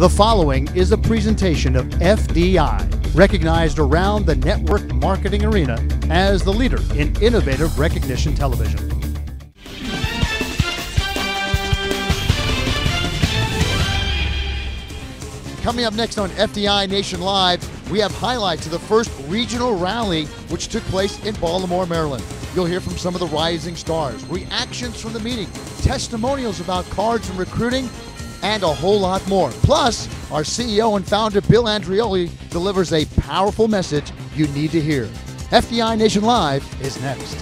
The following is a presentation of FDI, recognized around the network marketing arena as the leader in innovative recognition television. Coming up next on FDI Nation Live, we have highlights of the first regional rally which took place in Baltimore, Maryland. You'll hear from some of the rising stars, reactions from the meeting, testimonials about cards and recruiting, and a whole lot more. Plus, our CEO and founder, Bill Andreoli, delivers a powerful message you need to hear. FDI Nation Live is next.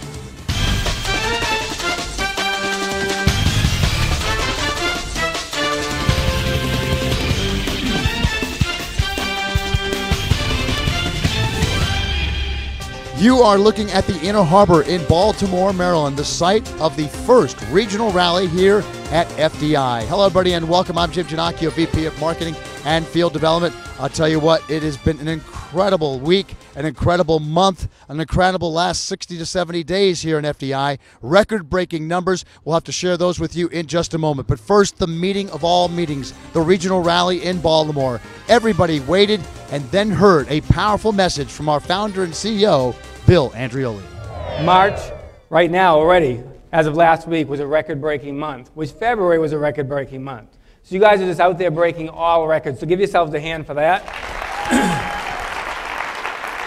You are looking at the Inner Harbor in Baltimore, Maryland, the site of the first regional rally here at FDI. Hello, everybody, and welcome. I'm Jim Giannacchio, VP of Marketing and Field Development. I'll tell you what, it has been an incredible week, an incredible month, an incredible last 60 to 70 days here in FDI. Record-breaking numbers. We'll have to share those with you in just a moment. But first, the meeting of all meetings, the regional rally in Baltimore. Everybody waited and then heard a powerful message from our founder and CEO, Bill Andreoli. March, right now already, as of last week, was a record-breaking month, which February was a record-breaking month. So you guys are just out there breaking all records, so give yourselves a hand for that.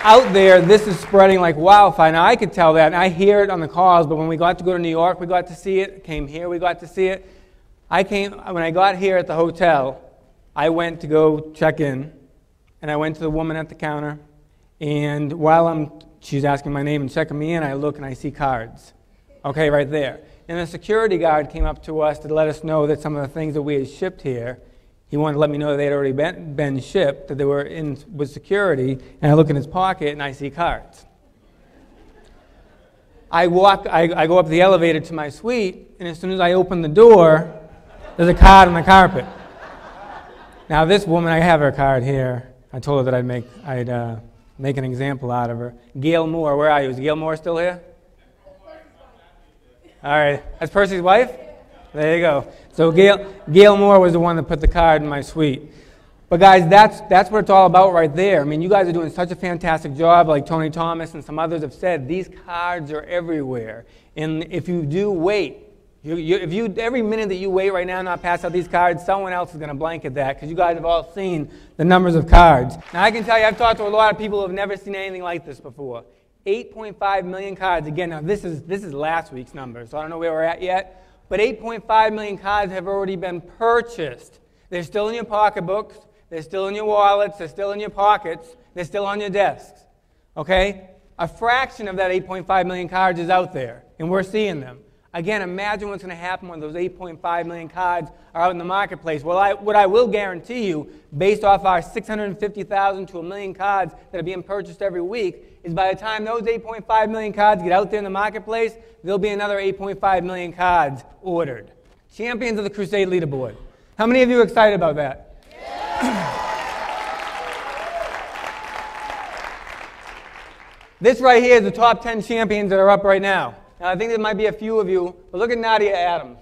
Out there, this is spreading like wildfire. Now, I could tell that, and I hear it on the calls, but when we got to go to New York, we got to see it. Came here, we got to see it. When I got here at the hotel, I went to go check in, and I went to the woman at the counter, and while she's asking my name and checking me in, I look and I see cards. Okay, right there. And a security guard came up to us to let us know that some of the things that we had shipped here, he wanted to let me know that they had already been shipped, that they were in with security, and I look in his pocket and I see cards. I go up the elevator to my suite, and as soon as I open the door, there's a card on the carpet. Now this woman, I have her card here. I told her that I'd make an example out of her. Gail Moore, where are you? Is Gail Moore still here? All right, that's Percy's wife? There you go. So Gail Moore was the one that put the card in my suite. But guys, that's what it's all about right there. I mean, you guys are doing such a fantastic job, like Tony Thomas and some others have said. These cards are everywhere. And if you do wait, every minute that you wait right now not pass out these cards, someone else is going to blanket that, because you guys have all seen the numbers of cards. Now, I can tell you, I've talked to a lot of people who have never seen anything like this before. 8.5 million cards. Again, now this is last week's number, so I don't know where we're at yet. But 8.5 million cards have already been purchased. They're still in your pocketbooks. They're still in your wallets. They're still in your pockets. They're still on your desks. Okay? A fraction of that 8.5 million cards is out there, and we're seeing them. Again, imagine what's going to happen when those 8.5 million cards are out in the marketplace. Well, what I will guarantee you, based off our 650,000 to 1 million cards that are being purchased every week, is by the time those 8.5 million cards get out there in the marketplace, there'll be another 8.5 million cards ordered. Champions of the Crusade leaderboard. How many of you are excited about that? Yeah. This right here is the top 10 champions that are up right now. Now, I think there might be a few of you, but look at Nadia Adams.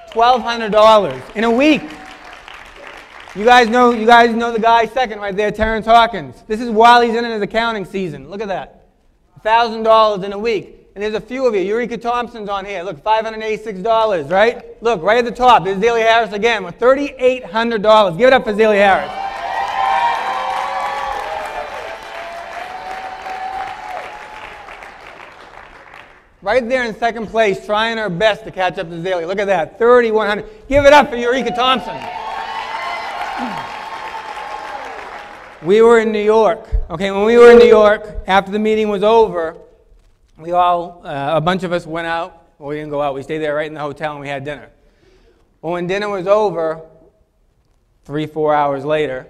$1,200 in a week. You guys know the guy second right there, Terrence Hawkins. This is while he's in his accounting season. Look at that. $1,000 in a week. And there's a few of you. Eureka Thompson's on here. Look, $586, right? Look, right at the top. There's Zelia Harris again with $3,800. Give it up for Zelia Harris. Right there in second place, trying her best to catch up to Zelia. Look at that, $3,100. Give it up for Eureka Thompson. We were in New York. Okay, when we were in New York, after the meeting was over, we all, a bunch of us went out. Well, we didn't go out. We stayed there right in the hotel and we had dinner. Well, when dinner was over, 3-4 hours later,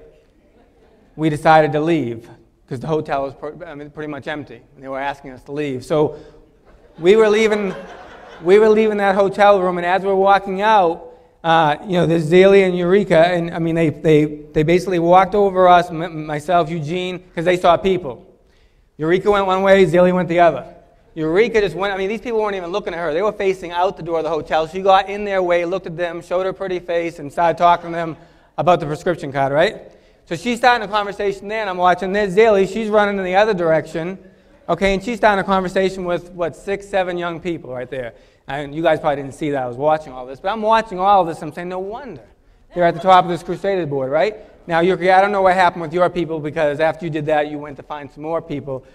we decided to leave because the hotel was pretty much empty, and they were asking us to leave. So we were leaving that hotel room, and as we're walking out, there's Zelia and Eureka, and I mean, they basically walked over us, myself, Eugene, because they saw people. Eureka went one way, Zelia went the other. Eureka just went, I mean, these people weren't even looking at her. They were facing out the door of the hotel. She got in their way, looked at them, showed her pretty face, and started talking to them about the prescription card, right? So she's starting a conversation there, and I'm watching. There's Zaley. She's running in the other direction, okay, and she's starting a conversation with, what, 6, 7 young people right there. And you guys probably didn't see that. I was watching all this. But I'm watching all of this. I'm saying, no wonder they're at the top of this Crusaders board, right? Now, I don't know what happened with your people, because after you did that, you went to find some more people.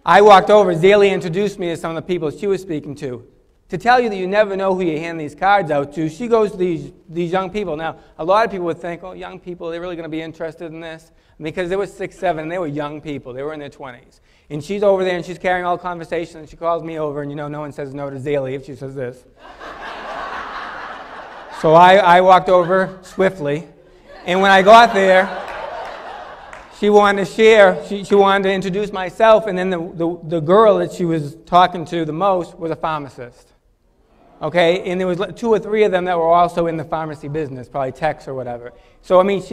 I walked over. Zaley introduced me to some of the people she was speaking to. To tell you that you never know who you hand these cards out to, she goes to these young people. Now, a lot of people would think, oh, young people, they're really going to be interested in this? Because there was 6, 7, and they were young people. They were in their 20s. And she's over there, and she's carrying all conversation, and she calls me over, and no one says no to Zaley if she says this. So I walked over swiftly, and when I got there, she wanted to share, she wanted to introduce myself, and then the girl that she was talking to the most was a pharmacist. Okay, and there was 2 or 3 of them that were also in the pharmacy business, probably techs or whatever. So, I mean,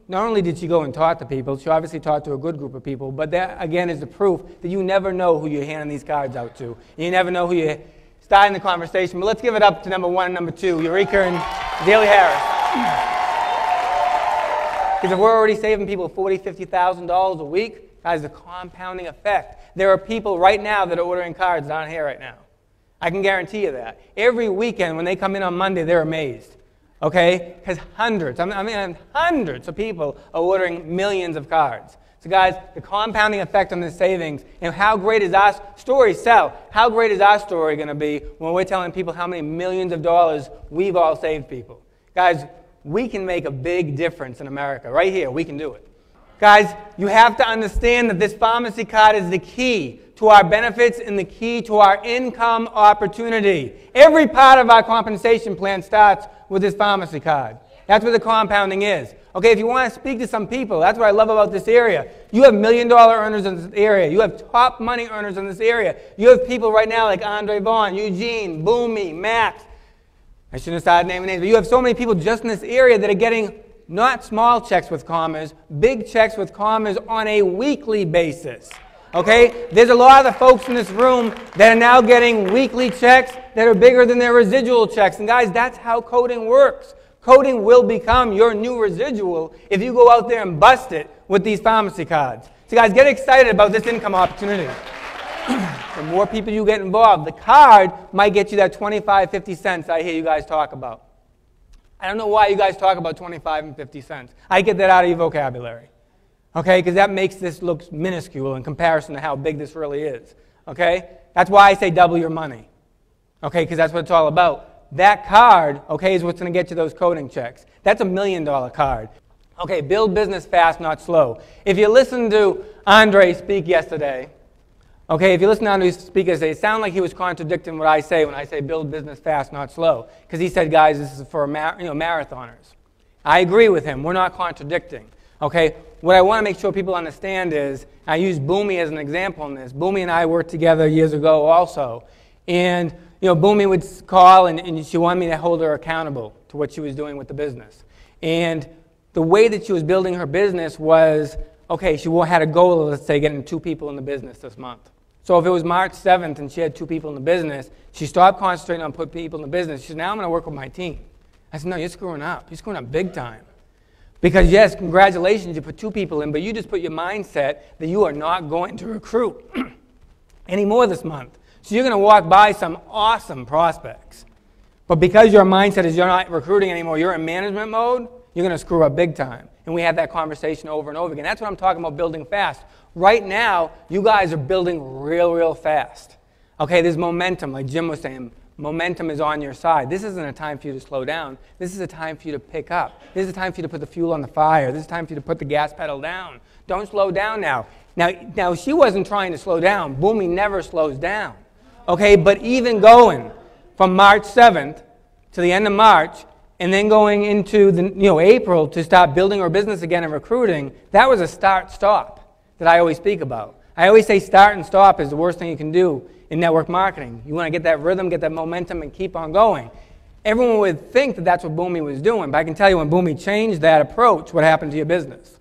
not only did she go and talk to people, she obviously talked to a good group of people, but that, again, is the proof that you never know who you're handing these cards out to. You never know who you're starting the conversation. But let's give it up to number 1 and number 2, Eureka and Zaley Harris. Because if we're already saving people $40,000, $50,000 a week, guys, the compounding effect. There are people right now that are ordering cards that aren't here right now. I can guarantee you that. Every weekend when they come in on Monday, they're amazed. Okay? Because hundreds of people are ordering millions of cards. So guys, the compounding effect on the savings, and how great is our story sell? How great is our story going to be when we're telling people how many millions of dollars we've all saved people? Guys, we can make a big difference in America. Right here, we can do it. Guys, you have to understand that this pharmacy card is the key to our benefits and the key to our income opportunity. Every part of our compensation plan starts with this pharmacy card. That's where the compounding is. Okay, if you want to speak to some people, that's what I love about this area. You have million-dollar earners in this area. You have top money earners in this area. You have people right now like Andre Vaughn, Eugene, Boomy, Max. I shouldn't have started naming names, but you have so many people just in this area that are getting not small checks with commas, big checks with commas on a weekly basis. Okay? There's a lot of the folks in this room that are now getting weekly checks that are bigger than their residual checks. And guys, that's how coding works. Coding will become your new residual if you go out there and bust it with these pharmacy cards. So guys, get excited about this income opportunity. The more people you get involved, the card might get you that 25, 50 cents I hear you guys talk about. I don't know why you guys talk about 25 and 50 cents. I get that out of your vocabulary. Okay, because that makes this look minuscule in comparison to how big this really is. Okay, that's why I say double your money. Okay, because that's what it's all about. That card, okay, is what's going to get you those coding checks. That's $1 million card. Okay, build business fast, not slow. If you listen to Andre speak yesterday, okay, if you listen to Andre speak yesterday, it sounded like he was contradicting what I say when I say build business fast, not slow. Because he said, guys, this is for marathoners. I agree with him. We're not contradicting. Okay, what I want to make sure people understand is, I use Boomy as an example in this. Boomy and I worked together years ago also. And, Boomy would call and she wanted me to hold her accountable to what she was doing with the business. And the way that she was building her business was, okay, she had a goal of, let's say, getting 2 people in the business this month. So if it was March 7th and she had 2 people in the business, she stopped concentrating on putting people in the business. She said, now I'm going to work with my team. I said, no, you're screwing up. You're screwing up big time. Because yes, congratulations, you put 2 people in, but you just put your mindset that you are not going to recruit anymore this month. So you're going to walk by some awesome prospects. But because your mindset is you're not recruiting anymore, you're in management mode, you're going to screw up big time. And we have that conversation over and over again. That's what I'm talking about, building fast. Right now, you guys are building real fast. Okay, there's momentum, like Jim was saying. Momentum is on your side. This isn't a time for you to slow down. This is a time for you to pick up. This is a time for you to put the fuel on the fire. This is a time for you to put the gas pedal down. Don't slow down now. Now she wasn't trying to slow down. Boomy never slows down. Okay, but even going from March 7th to the end of March, and then going into April to start building our business again and recruiting, that was a start-stop that I always speak about. I always say start and stop is the worst thing you can do in network marketing. You want to get that rhythm, get that momentum, and keep on going. Everyone would think that that's what Boomy was doing, but I can tell you when Boomy changed that approach, what happened to your business?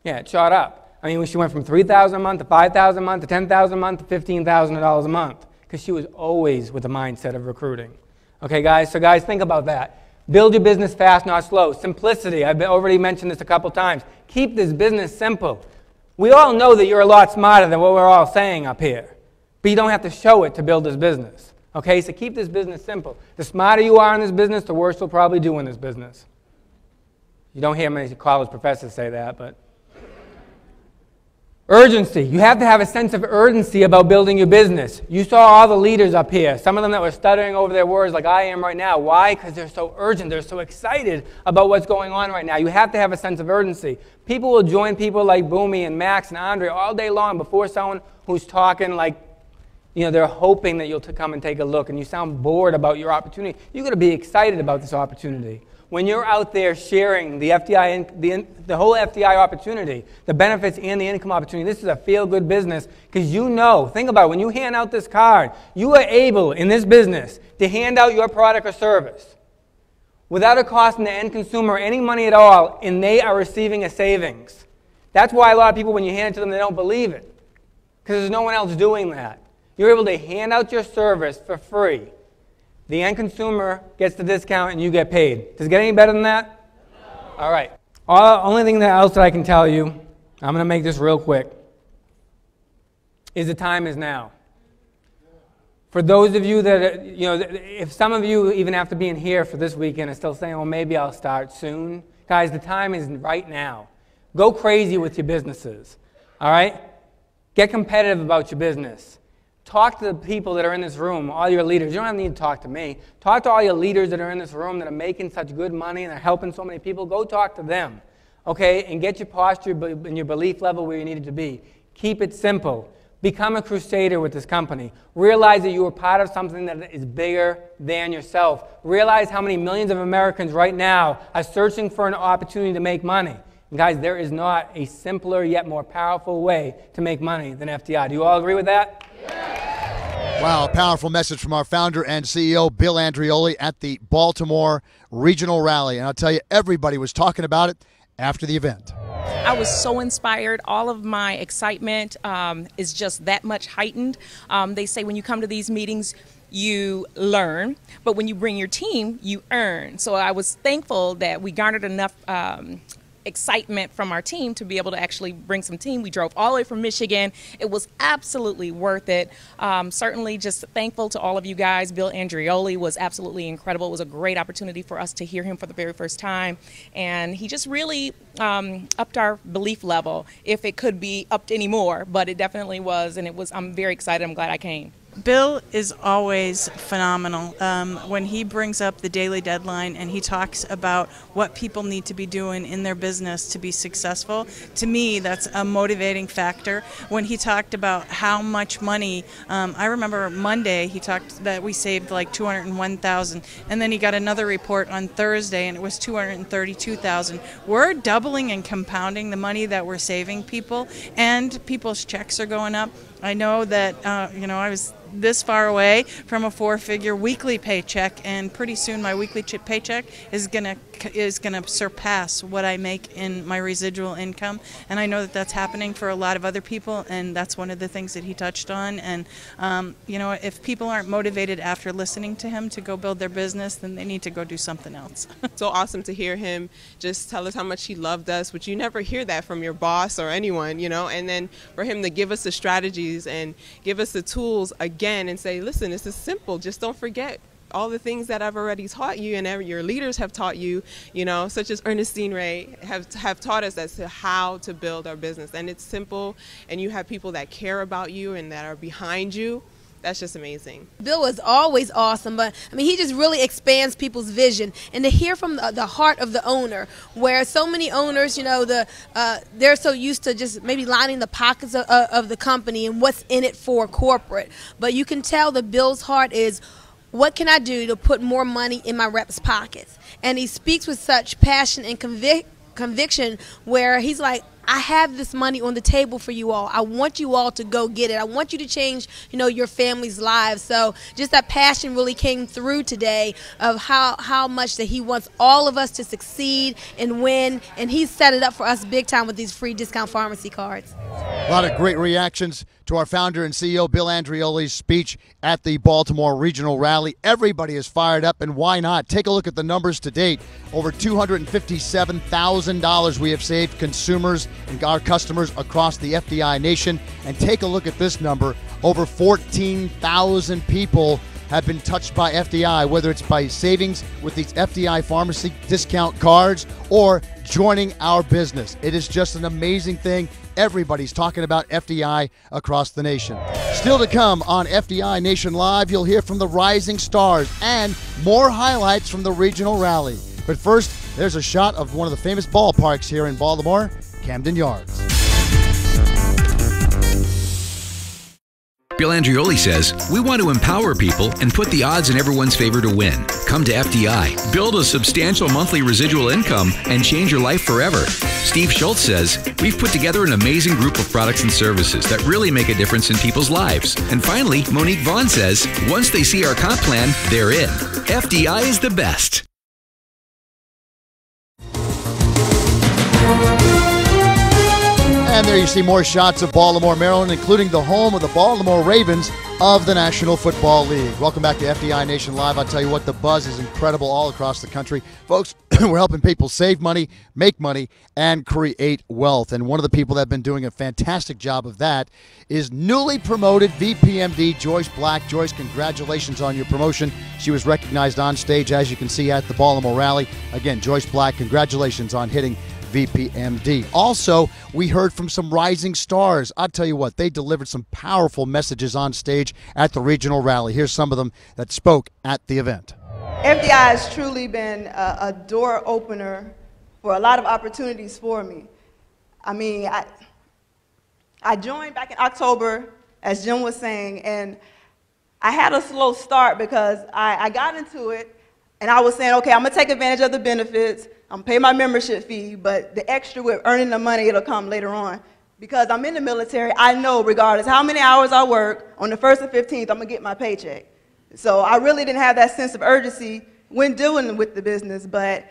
Yeah, it shot up. I mean, she went from $3,000 a month to $5,000 a month to $10,000 a month to $15,000 a month because she was always with the mindset of recruiting. Okay, guys? So guys, think about that. Build your business fast, not slow. Simplicity. I've already mentioned this a couple times. Keep this business simple. We all know that you're a lot smarter than what we're all saying up here, but you don't have to show it to build this business. Okay, so keep this business simple. The smarter you are in this business, the worse you'll probably do in this business. You don't hear many college professors say that, but urgency. You have to have a sense of urgency about building your business. You saw all the leaders up here, some of them that were stuttering over their words like I am right now. Why? Because they're so urgent. They're so excited about what's going on right now. You have to have a sense of urgency. People will join people like Boomy and Max and Andre all day long before someone who's talking like, you know, they're hoping that you'll come and take a look and you sound bored about your opportunity. You've got to be excited about this opportunity. When you're out there sharing the FDI, the whole FDI opportunity, the benefits and the income opportunity, this is a feel-good business because you know, think about it, when you hand out this card, you are able in this business to hand out your product or service without it costing the end consumer any money at all, and they are receiving a savings. That's why a lot of people, when you hand it to them, they don't believe it because there's no one else doing that. You're able to hand out your service for free. The end consumer gets the discount and you get paid. Does it get any better than that? No. All right. Only thing else that I can tell you, I'm going to make this real quick, is the time is now. For those of you that, you know, if some of you, even after being here for this weekend, are still saying, well, maybe I'll start soon. Guys, the time is right now. Go crazy with your businesses. All right? Get competitive about your business. Talk to the people that are in this room, all your leaders. You don't need to talk to me. Talk to all your leaders that are in this room that are making such good money and are helping so many people. Go talk to them, okay? And get your posture and your belief level where you need it to be. Keep it simple. Become a crusader with this company. Realize that you are part of something that is bigger than yourself. Realize how many millions of Americans right now are searching for an opportunity to make money. And guys, there is not a simpler yet more powerful way to make money than FDI. Do you all agree with that? Wow, a powerful message from our founder and CEO, Bill Andreoli, at the Baltimore Regional Rally. And I'll tell you, everybody was talking about it after the event. I was so inspired. All of my excitement is just that much heightened. They say when you come to these meetings, you learn, but when you bring your team, you earn. So I was thankful that we garnered enough excitement from our team to be able to actually bring some team. We drove all the way from Michigan. It was absolutely worth it. Certainly just thankful to all of you guys. Bill Andreoli was absolutely incredible. It was a great opportunity for us to hear him for the very first time. And he just really upped our belief level, if it could be upped anymore, but it definitely was. And it was, I'm very excited. I'm glad I came. Bill is always phenomenal. When he brings up the daily deadline and he talks about what people need to be doing in their business to be successful, to me that's a motivating factor. When he talked about how much money, I remember Monday he talked that we saved like $201,000, and then he got another report on Thursday and it was $232,000. We're doubling and compounding the money that we're saving people, and people's checks are going up. I know that, you know, I was this far away from a four-figure weekly paycheck, and pretty soon my weekly paycheck is gonna surpass what I make in my residual income, and I know that that's happening for a lot of other people, and that's one of the things that he touched on. And you know, if people aren't motivated after listening to him to go build their business, then they need to go do something else. So awesome to hear him just tell us how much he loved us, which you never hear that from your boss or anyone, you know, and then for him to give us the strategies and give us the tools again and say, listen, this is simple, just don't forget all the things that I've already taught you and your leaders have taught you, you know, such as Ernestine Ray have taught us as to how to build our business. And it's simple, and you have people that care about you and that are behind you. That's just amazing. Bill was always awesome, but I mean, he just really expands people's vision, and to hear from the heart of the owner, where so many owners, you know, they're so used to just maybe lining the pockets of the company and what's in it for corporate. But you can tell that Bill's heart is, what can I do to put more money in my reps' pockets? And he speaks with such passion and conviction, where he's like, I have this money on the table for you all. I want you all to go get it. I want you to change, you know, your family's lives. So just that passion really came through today of how much that he wants all of us to succeed and win. And he's set it up for us big time with these free discount pharmacy cards. A lot of great reactions to our founder and CEO, Bill Andreoli's speech at the Baltimore Regional Rally. Everybody is fired up, and why not? Take a look at the numbers to date. Over $257,000 we have saved consumers and our customers across the FDI nation. And take a look at this number. Over 14,000 people have been touched by FDI, whether it's by savings with these FDI pharmacy discount cards or joining our business. It is just an amazing thing. Everybody's talking about FDI across the nation. Still to come on FDI Nation Live, you'll hear from the rising stars and more highlights from the regional rally. But first, there's a shot of one of the famous ballparks here in Baltimore, Camden Yards. Bill Andreoli says, we want to empower people and put the odds in everyone's favor to win. Come to FDI, build a substantial monthly residual income, and change your life forever. Steve Schultz says, we've put together an amazing group of products and services that really make a difference in people's lives. And finally, Monique Vaughn says, once they see our comp plan, they're in. FDI is the best. And there you see more shots of Baltimore, Maryland, including the home of the Baltimore Ravens of the National Football League. Welcome back to FDI Nation Live. I'll tell you what, the buzz is incredible all across the country. Folks, we're helping people save money, make money, and create wealth. And one of the people that have been doing a fantastic job of that is newly promoted VPMD Joyce Black. Joyce, congratulations on your promotion. She was recognized on stage, as you can see, at the Baltimore Rally. Again, Joyce Black, congratulations on hitting VPMD. Also, we heard from some rising stars. I'll tell you what, they delivered some powerful messages on stage at the regional rally. Here's some of them that spoke at the event. FDI has truly been a door opener for a lot of opportunities for me. I mean, I joined back in October, as Jim was saying, and I had a slow start because I got into it and I was saying, okay, I'm gonna take advantage of the benefits, I'm gonna pay my membership fee, but the extra with earning the money, it'll come later on. Because I'm in the military, I know regardless how many hours I work, on the 1st and 15th, I'm gonna get my paycheck. So I really didn't have that sense of urgency when dealing with the business, but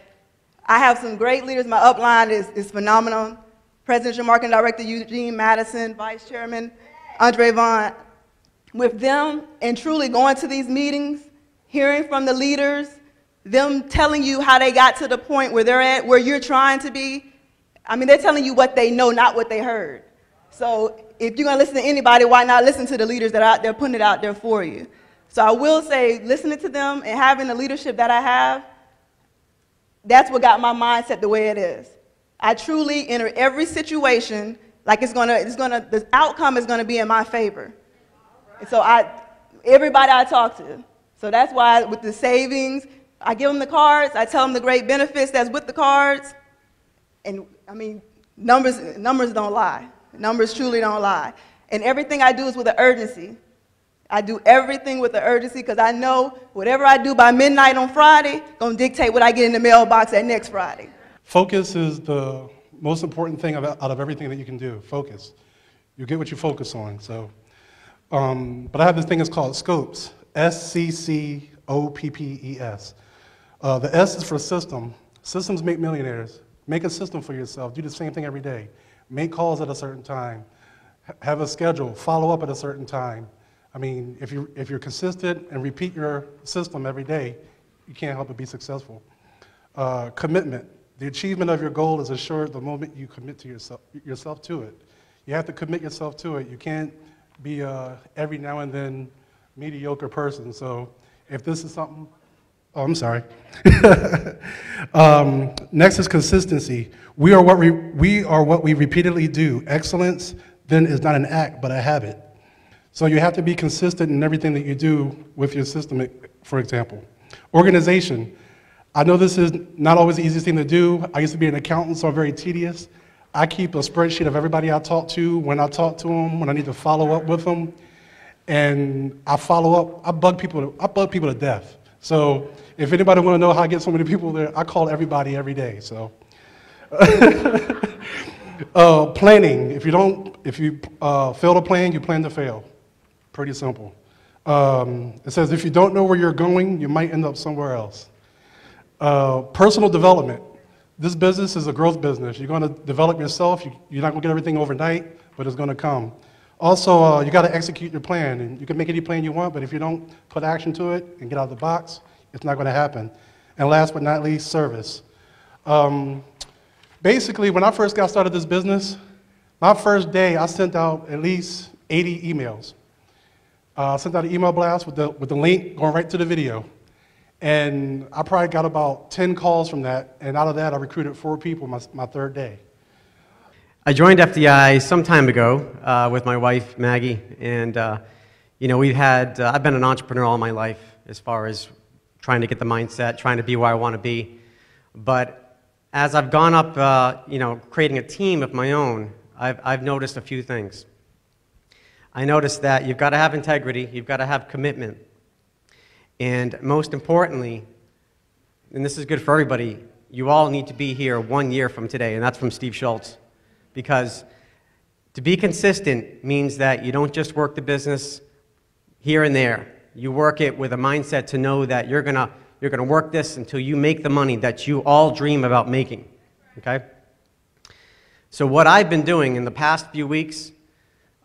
I have some great leaders. My upline is phenomenal. Presidential Marketing Director Eugene Madison, Vice Chairman Andre Vaughn. With them and truly going to these meetings, hearing from the leaders, them telling you how they got to the point where they're at, where you're trying to be. I mean, they're telling you what they know, not what they heard. So if you're gonna listen to anybody, why not listen to the leaders that are out there putting it out there for you? So I will say, listening to them and having the leadership that I have, that's what got my mindset the way it is. I truly enter every situation like the outcome is gonna be in my favor. And so everybody I talk to. So that's why with the savings, I give them the cards, I tell them the great benefits that's with the cards, and I mean, numbers don't lie. Numbers truly don't lie. And everything I do is with an urgency. I do everything with an urgency because I know whatever I do by midnight on Friday gonna dictate what I get in the mailbox that next Friday. Focus is the most important thing out of everything that you can do. Focus. You get what you focus on. So, but I have this thing that's called SCOPES. SCCOPPES. The S is for system. Systems make millionaires. Make a system for yourself. Do the same thing every day. Make calls at a certain time. Have a schedule. Follow up at a certain time. I mean, if you're consistent and repeat your system every day, you can't help but be successful. Commitment. The achievement of your goal is assured the moment you commit to yourself to it. You have to commit yourself to it. You can't be every now and then mediocre person. So if this is something, oh, I'm sorry. Next is consistency. We are what we repeatedly do. Excellence then is not an act, but a habit. So you have to be consistent in everything that you do with your system, for example. Organization. I know this is not always the easiest thing to do. I used to be an accountant, so I'm very tedious. I keep a spreadsheet of everybody I talk to, when I talk to them, when I need to follow up with them. And I follow up, I bug people to death. So if anybody want to know how I get so many people there, I call everybody every day. So planning. If you fail to plan, you plan to fail. Pretty simple. It says if you don't know where you're going, you might end up somewhere else. Personal development. This business is a growth business. You're going to develop yourself. You're not going to get everything overnight, but it's going to come. Also, you got to execute your plan. And you can make any plan you want, but if you don't put action to it and get out of the box, it's not going to happen. And last but not least, service. Basically, when I first got started this business, my first day, I sent out at least 80 emails. I sent out an email blast with the link going right to the video. And I probably got about 10 calls from that, and out of that, I recruited 4 people my third day. I joined FDI some time ago with my wife, Maggie, and you know, I've been an entrepreneur all my life as far as trying to get the mindset, trying to be where I want to be. But as I've gone up, you know, creating a team of my own, I've noticed a few things. I noticed that you've got to have integrity, you've got to have commitment, and most importantly, and this is good for everybody, you all need to be here 1 year from today, and that's from Steve Schultz. Because to be consistent means that you don't just work the business here and there. You work it with a mindset to know that you're gonna work this until you make the money that you all dream about making, okay? So what I've been doing in the past few weeks,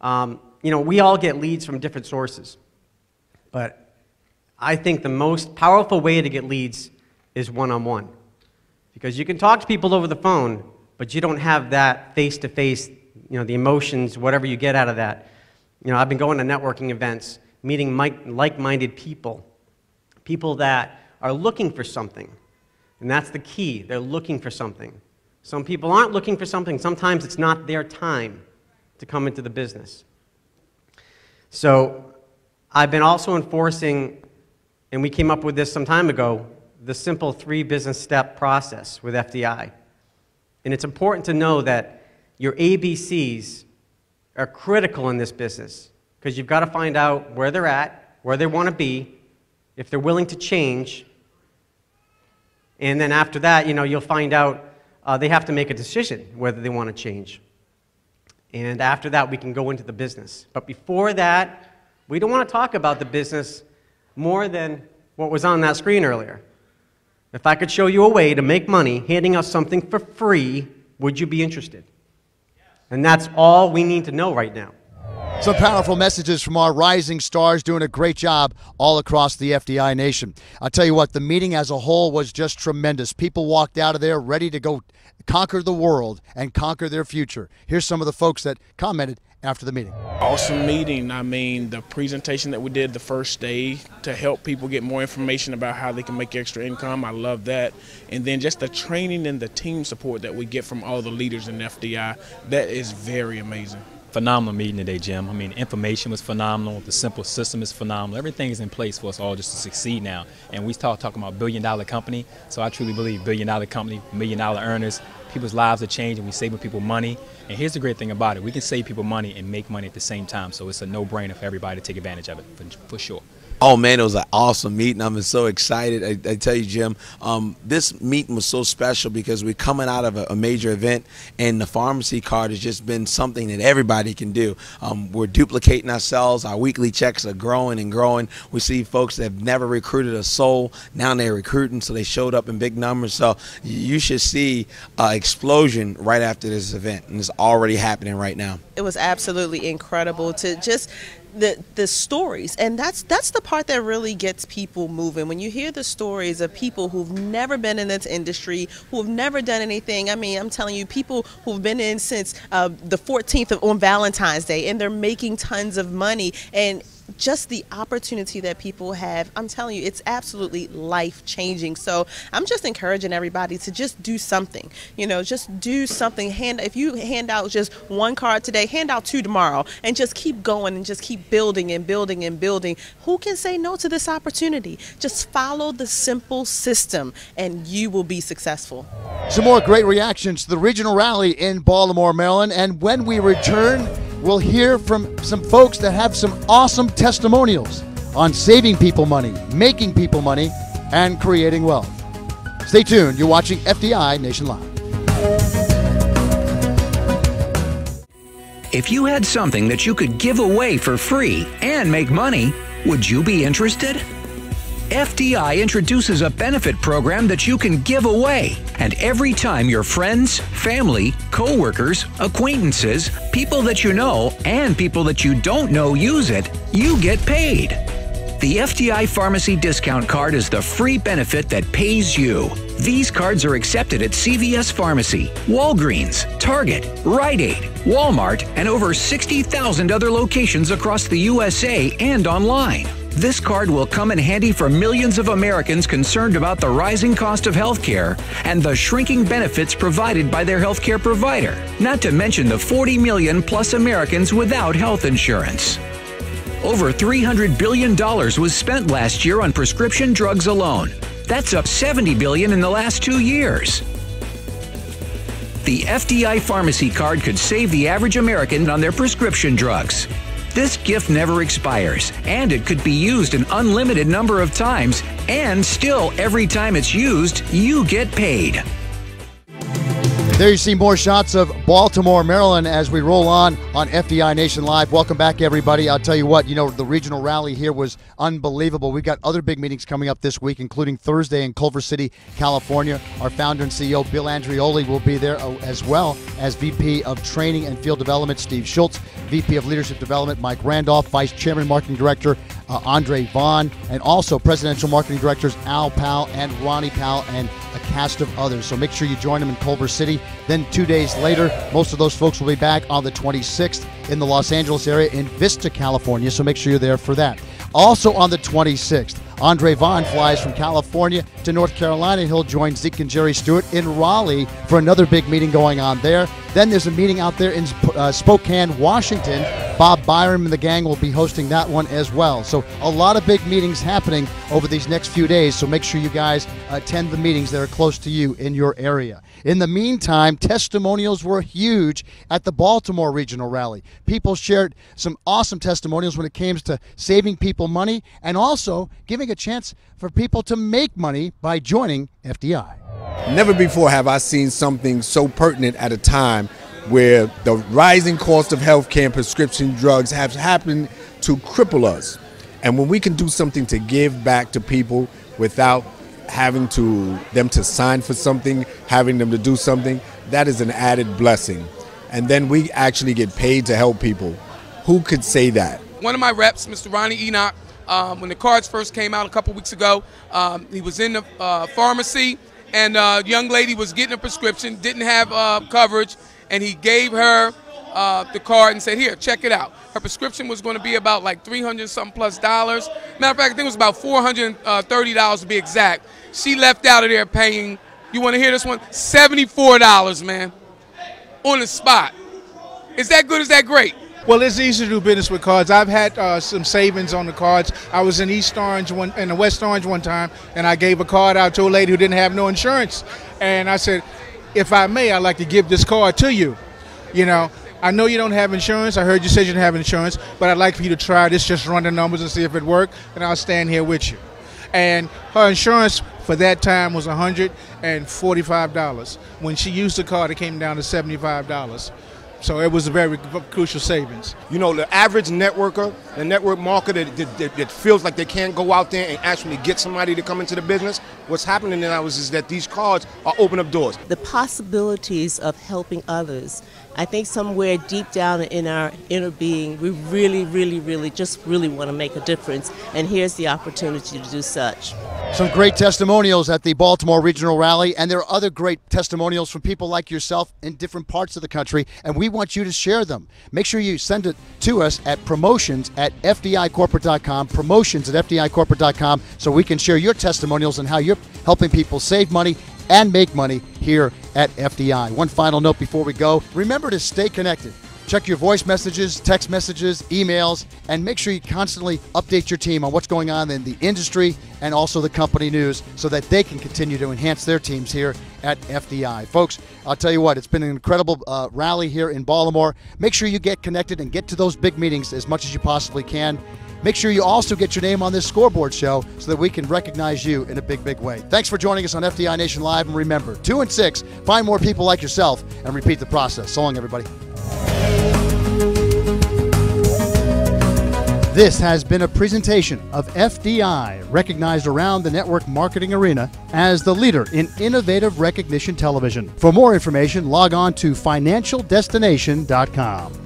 you know, we all get leads from different sources, but I think the most powerful way to get leads is one-on-one. Because you can talk to people over the phone, but you don't have that face-to-face, you know, the emotions, whatever you get out of that. You know, I've been going to networking events, meeting like-minded people, people that are looking for something. And that's the key. They're looking for something. Some people aren't looking for something. Sometimes it's not their time to come into the business. So I've been also enforcing, and we came up with this some time ago, the simple 3 business step process with FDI. And it's important to know that your ABCs are critical in this business because you've got to find out where they're at, where they want to be, if they're willing to change. And then after that, you know, you'll find out they have to make a decision whether they want to change. And after that, we can go into the business. But before that, we don't want to talk about the business more than what was on that screen earlier. If I could show you a way to make money handing us something for free, would you be interested? And that's all we need to know right now. Some powerful messages from our rising stars doing a great job all across the FDI nation. I'll tell you what, the meeting as a whole was just tremendous. People walked out of there ready to go conquer the world and conquer their future. Here's some of the folks that commented after the meeting. Awesome meeting. I mean, the presentation that we did the first day to help people get more information about how they can make extra income, I love that. And then just the training and the team support that we get from all the leaders in FDI, that is very amazing. Phenomenal meeting today, Jim. I mean, information was phenomenal. The simple system is phenomenal. Everything is in place for us all just to succeed now. And we start talking about billion-dollar company. So I truly believe billion-dollar company, million-dollar earners. People's lives are changing. We're saving people money. And here's the great thing about it. We can save people money and make money at the same time. So it's a no-brainer for everybody to take advantage of it, for sure. Oh, man, it was an awesome meeting. I'm so excited. I tell you, Jim, this meeting was so special because we're coming out of a major event, and the pharmacy card has just been something that everybody can do. We're duplicating ourselves. Our weekly checks are growing and growing. We see folks that have never recruited a soul. Now they're recruiting, so they showed up in big numbers. So you should see an explosion right after this event, and it's already happening right now. It was absolutely incredible to just the stories, and that's the part that really gets people moving. When you hear the stories of people who've never been in this industry, who've never done anything. I mean, I'm telling you, people who've been in since the 14th on Valentine's Day, and they're making tons of money, and just the opportunity that people have, I'm telling you, it's absolutely life-changing. So I'm just encouraging everybody to just do something, you know, just do something. If you hand out just 1 card today, hand out 2 tomorrow, and just keep going and just keep building and building and building. Who can say no to this opportunity? Just follow the simple system and you will be successful. Some more great reactions to the regional rally in Baltimore, Maryland, and when we return, we'll hear from some folks that have some awesome testimonials on saving people money, making people money, and creating wealth. Stay tuned. You're watching FDI Nation Live. If you had something that you could give away for free and make money, would you be interested? FDI introduces a benefit program that you can give away And every time your friends, family, co-workers, acquaintances, people that you know, and people that you don't know use it, you get paid. The FDI Pharmacy Discount Card is the free benefit that pays you. These cards are accepted at CVS Pharmacy, Walgreens, Target, Rite Aid, Walmart, and over 60,000 other locations across the USA and online. This card will come in handy for millions of Americans concerned about the rising cost of healthcare and the shrinking benefits provided by their healthcare provider, not to mention the 40 million plus Americans without health insurance. Over $300 billion was spent last year on prescription drugs alone. That's up $70 billion in the last 2 years. The FDI Pharmacy Card could save the average American on their prescription drugs. This gift never expires, and it could be used an unlimited number of times, and still, every time it's used, you get paid. There you see more shots of Baltimore, Maryland as we roll on FDI Nation Live. Welcome back, everybody. I'll tell you what, the regional rally here was unbelievable. We've got other big meetings coming up this week, including Thursday in Culver City, California. Our founder and CEO, Bill Andreoli, will be there, as well as VP of Training and Field Development, Steve Schultz, VP of Leadership Development, Mike Randolph, Vice Chairman Marketing Director, Andre Vaughn, and also Presidential Marketing Directors Al Powell and Ronnie Powell, and a cast of others. So make sure you join them in Culver City. Then 2 days later, most of those folks will be back on the 26th in the Los Angeles area in Vista, California. So make sure you're there for that. Also on the 26th, Andre Vaughn flies from California to North Carolina. He'll join Zeke and Jerry Stewart in Raleigh for another big meeting going on there. Then there's a meeting out there in Spokane, Washington. Bob Byram and the gang will be hosting that one as well. So a lot of big meetings happening over these next few days. So make sure you guys attend the meetings that are close to you in your area. In the meantime, testimonials were huge at the Baltimore Regional Rally. People shared some awesome testimonials when it came to saving people money and also giving a chance for people to make money by joining FDI. Never before have I seen something so pertinent at a time where the rising cost of healthcare and prescription drugs have happened to cripple us. And when we can do something to give back to people without having them to sign for something, having them to do something, that is an added blessing. And then we actually get paid to help people. Who could say that? One of my reps, Mr. Ronnie Enoch, when the cards first came out a couple weeks ago, he was in the pharmacy, and a young lady was getting a prescription, didn't have coverage, and he gave her the card and said, here, check it out. Her prescription was going to be about like $300-something plus. Matter of fact, I think it was about $430 to be exact. She left out of there paying, you want to hear this one? $74, man, on the spot. Is that good? Is that great? Well, it's easy to do business with cards. I've had some savings on the cards. I was in East Orange, in the West Orange one time, and I gave a card out to a lady who didn't have no insurance. And I said, if I may, I'd like to give this card to you. I know you don't have insurance. I heard you said you didn't have insurance, but I'd like for you to try this, just run the numbers and see if it worked, and I'll stand here with you. And her insurance for that time was $145. When she used the card, it came down to $75. So it was a very crucial savings. The average networker, the network marketer that feels like they can't go out there and actually get somebody to come into the business, what's happening now is that these cards are opening up doors. The possibilities of helping others, I think somewhere deep down in our inner being, we really want to make a difference. And here's the opportunity to do such. Some great testimonials at the Baltimore Regional Rally, and there are other great testimonials from people like yourself in different parts of the country, and we want you to share them. Make sure you send it to us at promotions@fdicorporate.com, promotions@fdicorporate.com, so we can share your testimonials and how you're helping people save money and make money here at FDI. One final note before we go. Remember to stay connected. Check your voice messages, text messages, emails, and make sure you constantly update your team on what's going on in the industry and also the company news so that they can continue to enhance their teams here at FDI. Folks, I'll tell you what, it's been an incredible rally here in Baltimore. Make sure you get connected and get to those big meetings as much as you possibly can. Make sure you also get your name on this scoreboard show so that we can recognize you in a big way. Thanks for joining us on FDI Nation Live, and remember, 2 and 6, find more people like yourself and repeat the process. So long, everybody. This has been a presentation of FDI, recognized around the network marketing arena as the leader in innovative recognition television. For more information, log on to financialdestination.com.